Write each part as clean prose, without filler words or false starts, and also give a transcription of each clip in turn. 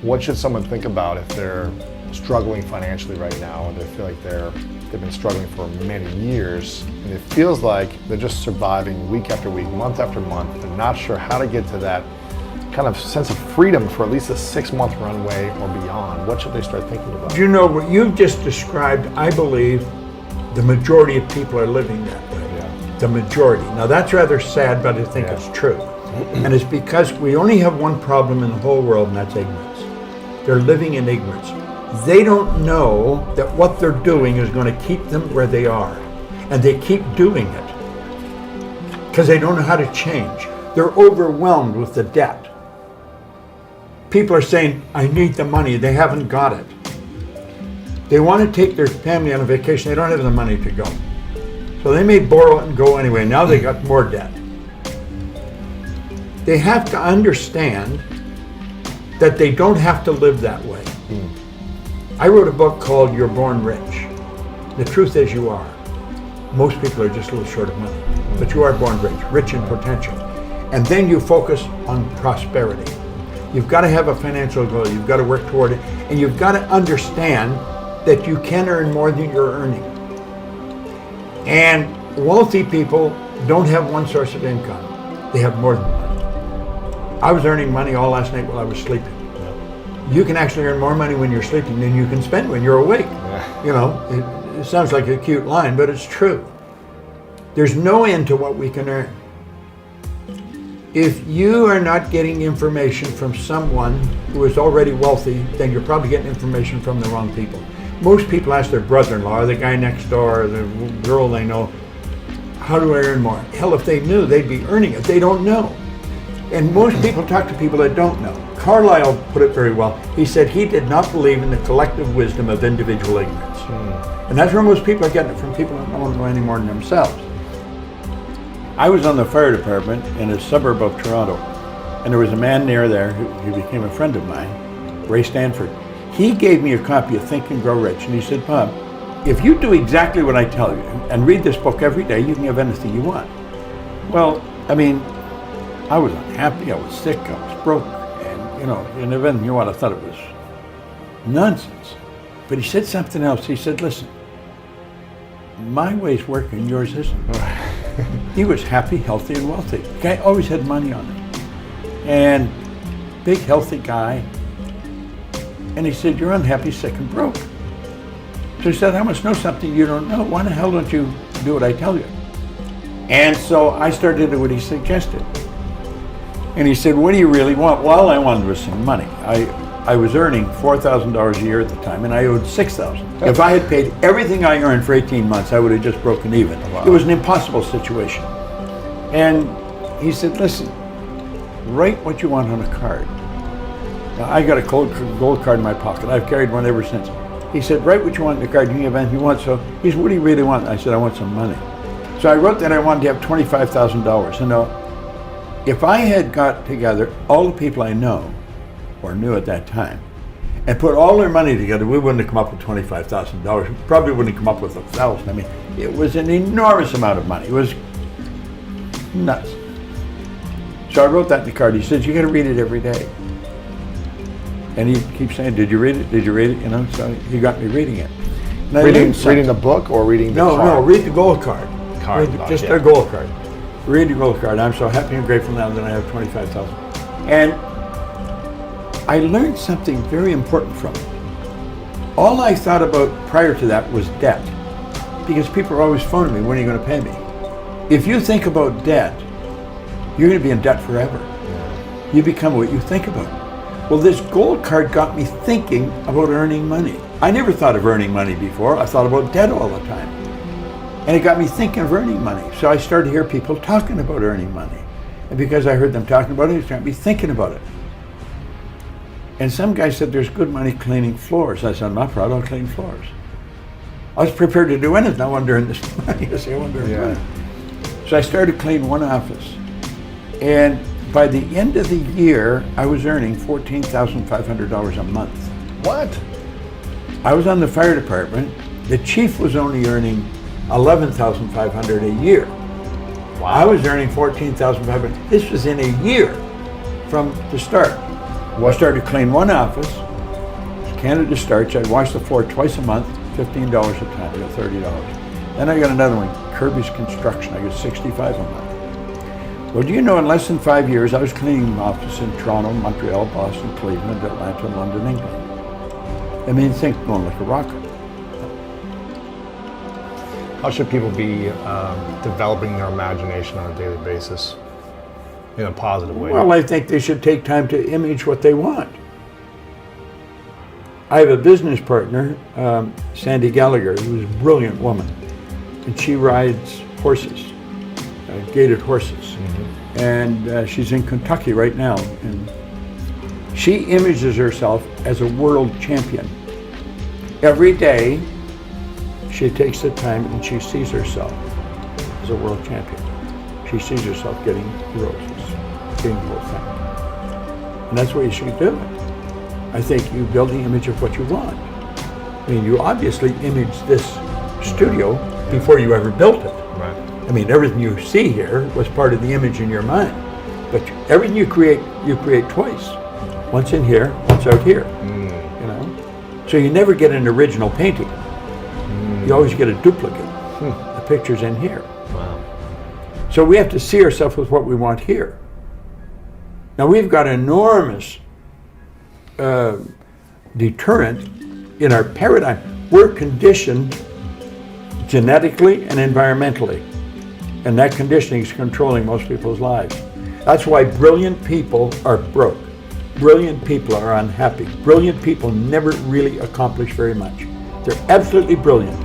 What should someone think about if they're struggling financially right now and they feel like they've been struggling for many years and it feels like they're just surviving week after week, month after month, they're not sure how to get to that kind of sense of freedom for at least a 6-month runway or beyond? What should they start thinking about? You know, what you've just described, I believe the majority of people are living that way. Yeah. The majority. Now that's rather sad, but I think it's true. And it's because we only have one problem in the whole world, and that's ignorance. They're living in ignorance. They don't know that what they're doing is going to keep them where they are. And they keep doing it because they don't know how to change. They're overwhelmed with the debt. People are saying, I need the money. They haven't got it. They want to take their family on a vacation. They don't have the money to go. So they may borrow it and go anyway. Now they got more debt. They have to understand that they don't have to live that way. I wrote a book called You're Born Rich. The truth is you are. Most people are just a little short of money, but you are born rich in potential. And then you focus on prosperity. You've got to have a financial goal. You've got to work toward it. And you've got to understand that you can earn more than you're earning. And wealthy people don't have one source of income. They have more than one. I was earning money all last night while I was sleeping. You can actually earn more money when you're sleeping than you can spend when you're awake. Yeah. You know, it sounds like a cute line, but it's true. There's no end to what we can earn. If you are not getting information from someone who is already wealthy, then you're probably getting information from the wrong people. Most people ask their brother-in-law, or the guy next door, or the girl they know, how do I earn more? Hell, if they knew, they'd be earning it. They don't know. And most people talk to people that don't know. Carlyle put it very well. He said he did not believe in the collective wisdom of individual ignorance. And that's where most people are getting it from, people that don't know any more than themselves. I was on the fire department in a suburb of Toronto, and there was a man near there who became a friend of mine, Ray Stanford. He gave me a copy of Think and Grow Rich, and he said, Bob, if you do exactly what I tell you and read this book every day, you can have anything you want. Well, I mean, I was unhappy, I was sick, I was broke, and you know, and if anything you want, I thought it was nonsense. But he said something else. He said, listen, my way's working, yours isn't. He was happy, healthy, and wealthy. The guy always had money on him. And big, healthy guy. And he said, you're unhappy, sick, and broke. So he said, I must know something you don't know. Why the hell don't you do what I tell you? And so I started to do what he suggested. And he said, what do you really want? Well, all I wanted was some money. I was earning $4,000 a year at the time, and I owed $6,000. If I had paid everything I earned for 18 months, I would have just broken even. Wow. It was an impossible situation. And he said, listen, write what you want on a card. Now, I got a gold card in my pocket. I've carried one ever since. He said, write what you want on the card. You can have anything you want. So he said, what do you really want? I said, I want some money. So I wrote that I wanted to have $25,000. And now, if I had got together all the people I know, or knew at that time, and put all their money together, we wouldn't have come up with $25,000. We probably wouldn't have come up with $1,000. I mean, it was an enormous amount of money. It was nuts. So I wrote that in the card. He says, you got to read it every day. And he keeps saying, did you read it? Did you read it? You know, so he got me reading it. Reading the book or reading the card? No, read the gold card. Just yeah. a gold card. Read the gold card. I'm so happy and grateful now that I have $25,000. And I learned something very important from it. All I thought about prior to that was debt, because people are always phoning me, when are you going to pay me? If you think about debt, you're going to be in debt forever. Yeah. You become what you think about. Well, this gold card got me thinking about earning money. I never thought of earning money before. I thought about debt all the time. And it got me thinking of earning money. So I started to hear people talking about earning money. And because I heard them talking about it got me thinking about it. And some guy said, there's good money cleaning floors. I said, I'm not proud, I'll clean floors. I was prepared to do anything. I wanted to earn this money. I wanted to earn money. So I started cleaning one office. And by the end of the year, I was earning $14,500 a month. What? I was on the fire department. The chief was only earning $11,500 a year. Wow. I was earning $14,500. This was in a year from the start. I started to clean one office, Canada Starch. I'd wash the floor twice a month, $15 a ton, I got $30. Then I got another one, Kirby's Construction, I got $65 a month. Well, do you know, in less than 5 years, I was cleaning offices in Toronto, Montreal, Boston, Cleveland, Atlanta, London, England. I mean, think going like a rocket. How should people be developing their imagination on a daily basis in a positive way? Well, I think they should take time to image what they want. I have a business partner, Sandy Gallagher, who's a brilliant woman, and she rides horses, gaited horses. And she's in Kentucky right now, and she images herself as a world champion. Every day, she takes the time and she sees herself as a world champion. She sees herself getting the roses, getting the whole thing. And that's what you should do. I think you build the image of what you want. I mean, you obviously imaged this studio before you ever built it. Right. I mean, everything you see here was part of the image in your mind. But everything you create twice. Once in here, once out here. You know? So you never get an original painting. You always get a duplicate. The picture's in here. Wow. So we have to see ourselves with what we want here. Now we've got enormous deterrent in our paradigm. We're conditioned genetically and environmentally. And that conditioning is controlling most people's lives. That's why brilliant people are broke. Brilliant people are unhappy. Brilliant people never really accomplish very much. They're absolutely brilliant,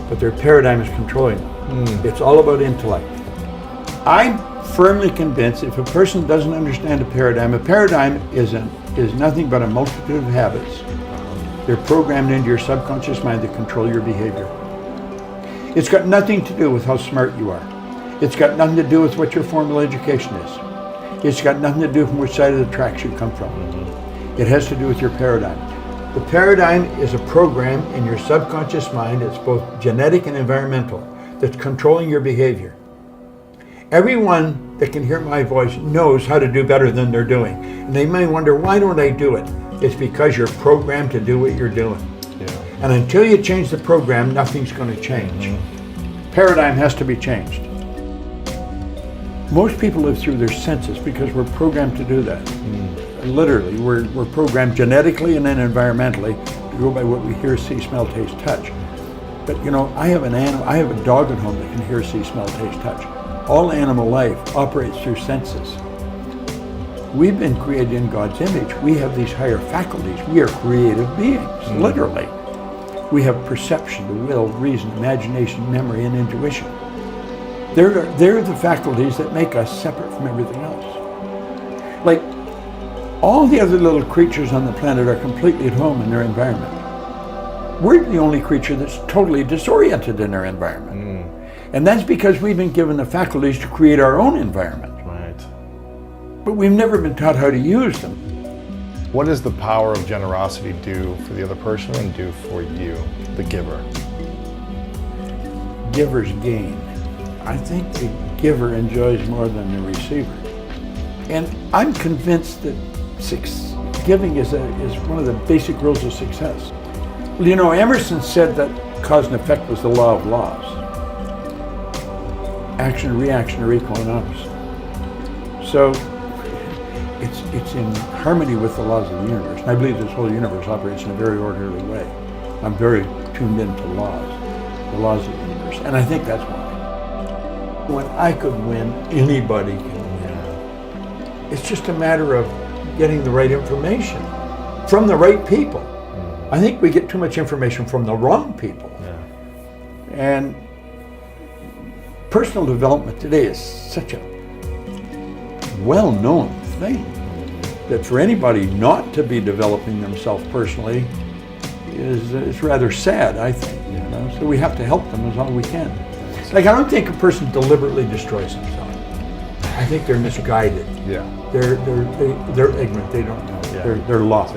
but their paradigm is controlling them. It's all about intellect. I'm firmly convinced if a person doesn't understand a paradigm is nothing but a multitude of habits. They're programmed into your subconscious mind that control your behavior. It's got nothing to do with how smart you are. It's got nothing to do with what your formal education is. It's got nothing to do from which side of the tracks you come from. It has to do with your paradigm. The paradigm is a program in your subconscious mind. It's both genetic and environmental that's controlling your behavior. Everyone that can hear my voice knows how to do better than they're doing. And they may wonder, why don't I do it? It's because you're programmed to do what you're doing. Yeah. And until you change the program, nothing's going to change. Paradigm has to be changed. Most people live through their senses because we're programmed to do that. Literally, we're programmed genetically and then environmentally to go by what we hear, see, smell, taste, touch. But you know, I have a dog at home that can hear, see, smell, taste, touch. All animal life operates through senses. We've been created in God's image. We have these higher faculties. We are creative beings, literally. We have perception, the will, reason, imagination, memory, and intuition. They're the faculties that make us separate from everything else. Like, all the other little creatures on the planet are completely at home in their environment. We're the only creature that's totally disoriented in our environment. And that's because we've been given the faculties to create our own environment. Right. But we've never been taught how to use them. What does the power of generosity do for the other person and do for you, the giver? Givers gain. I think the giver enjoys more than the receiver. And I'm convinced that giving is one of the basic rules of success. Well, you know, Emerson said that cause and effect was the law of laws. Action and reaction are equal and opposite. So it's in harmony with the laws of the universe. And I believe this whole universe operates in a very orderly way. I'm very tuned into the laws of the universe. And I think that's why. When I could win, anybody can win. It's just a matter of getting the right information from the right people. I think we get too much information from the wrong people. And personal development today is such a well-known thing that for anybody not to be developing themselves personally is rather sad, I think. You know? So we have to help them as all we can. Like, I don't think a person deliberately destroys himself. I think they're misguided. Yeah. They're ignorant. They don't know. Yeah. They're lost.